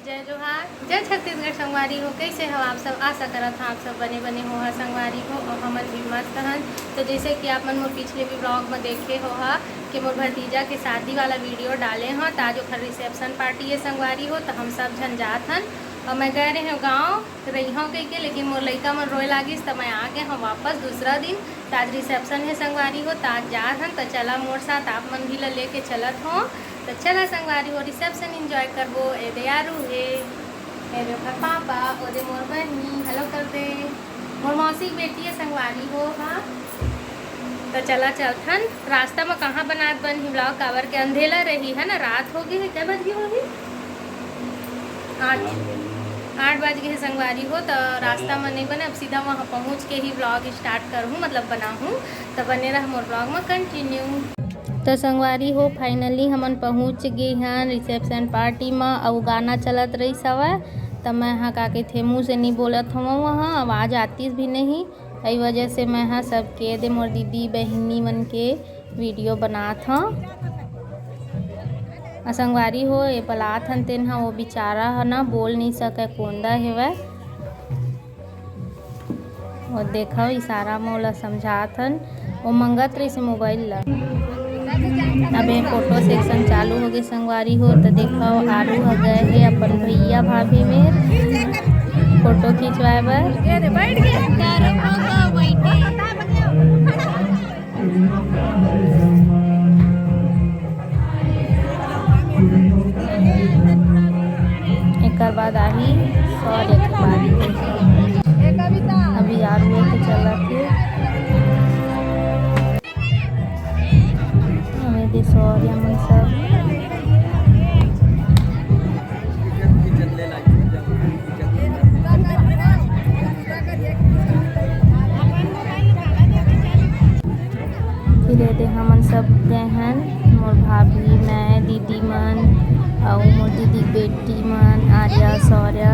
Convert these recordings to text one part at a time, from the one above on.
जय जोहार, जय छत्तीसगढ़ संगवारी हो। कैसे हो आप सब? आशा करत हाँ आप सब बने हो हा संगवारी हो और हमन भी मस्त हन। तो जैसे कि आप मन मोर पिछले भी ब्लॉग में देखे हो हा कि मोर भतीजा के शादी वाला वीडियो डाले हैं। तो आज ओखर रिसेप्शन पार्टी है संगवारी हो, तो हम सब झन जात हन और मैं गए रहे गाँव रही हूँ कह के, लेकिन मोर लड़का मन रोए लागिस तो मैं आ गए हूँ वापस दूसरा दिन। तो आज रिसेप्शन है संगवारी हो, तो आज जात हन। तो चला मोर साथ आप मन भी लेके चलत हो। तो चला संगवारी हो रिसेप्शन एंजॉय करबो। ए दे यारू है, ए दे ओखर पापा, ओ दे मोर बहनी हेलो कर दे, मोर मौसी की बेटी है संगवारी हो। हाँ तो चला चलथन। रास्ता में कहाँ बनात बन ही ब्लॉग काबर के अंधेला रही है ना, रात हो गई है। क्या बज गई होगी? 8 बज गए संगवारी हो। तो रास्ता में नहीं बने, अब सीधा वहाँ पहुँच के ही ब्लॉग स्टार्ट करूँ, मतलब बनाऊँ। तो बने रहा मोर ब्लॉग में कंटिन्यू। तो संगवारी हो फाइनली हमन पहुँच गए हैं रिसेप्शन पार्टी में। और गाना चलत रही सवा, तो मैं हाँ का के थे मुँह से नहीं बोलत हूँ, वहाँ आवाज़ आती भी नहीं। यही वजह से मैं हाँ सबके दे मोर दीदी बहनी मन के वीडियो बनात हूँ। संगवारी हो ये पलात हन तेन हाँ वो बेचारा है ना बोल नहीं सके, कोंदा है वह। और देखो इशारा मोला समझात हन, वो मंगत रही से मोबाइल ला। अब ये फोटो सेक्शन चालू हो गए संगवारी हो। तो देखो आलू हो गए है अपन भैया भाभी में फोटो खिंचवाए बर। एक बाद आही सौर्य के बारी अभी आलू के चला थे सौर्य मन सब। फिर दे हमन सब गए हैं, मोर भाभी मैं दीदी मन और मोर दीदी बेटी मन आर्या सौर्या।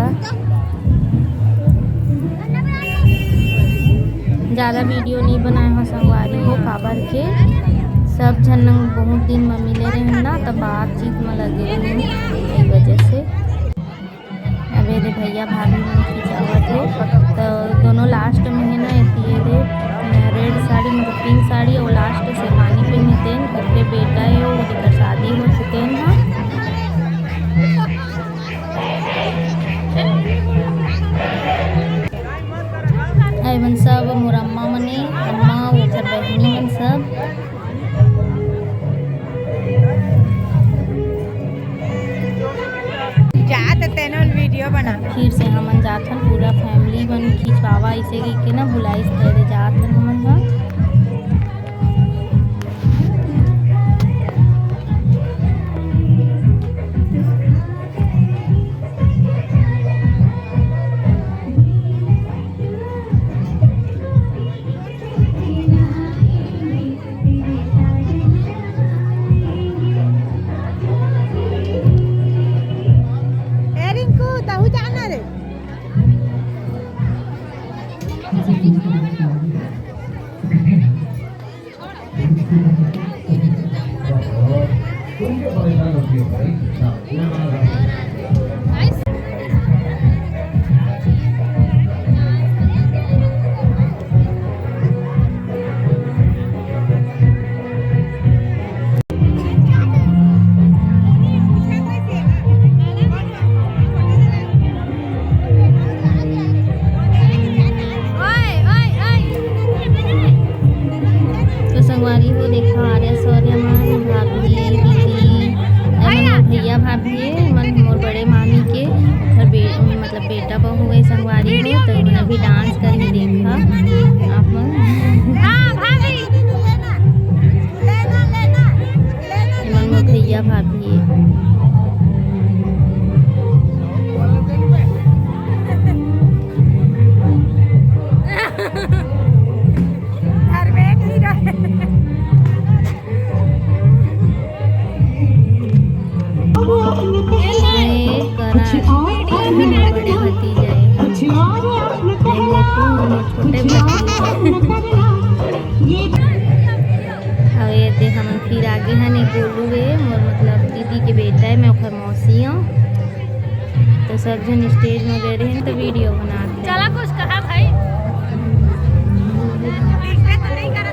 ज़्यादा वीडियो नहीं बनाए हो संगवारी हो काबर के सब जन बहुत दिन में मिले रहे ना, तो बातचीत में लगे रहे वजह से। अब ये भैया भाभी मन खिंचावत है। तो दोनों लास्ट में है ना ये रेड साड़ी मतलब पिंक साड़ी और लास्ट शेरवानी पहनते हैं। उनके बेटा है वो जिधर शादी हो चुके हैं ना। मन सब मोर अम्मा मने अम्मा उधर बहनी मन सब। वीडियो बना फिर से हमन जाथन पूरा फैमिली बन खिंचवावा इसे के ना बुलाई तेरे जाथन हमन हाँ। संगवारी हो देखा आर्या सौर्य मन भाभी दीदी भैया भाभी मन मोर बड़े मामी के घर मतलब बेटा बहू है संगवारी हो। तो उन्हें भी डांस करके देखा आप मन मोर भैया भाभी बड़े भतीजे छोटे अब ये देख हम फिर आगे हैं नहीं बोलू है मोर मतलब दीदी के बेटा है, मैं ओखर मौसी हूँ। तो सब जन स्टेज में गए रही तो वीडियो बना चला कुछ कहा भाई लिखते तो नहीं कर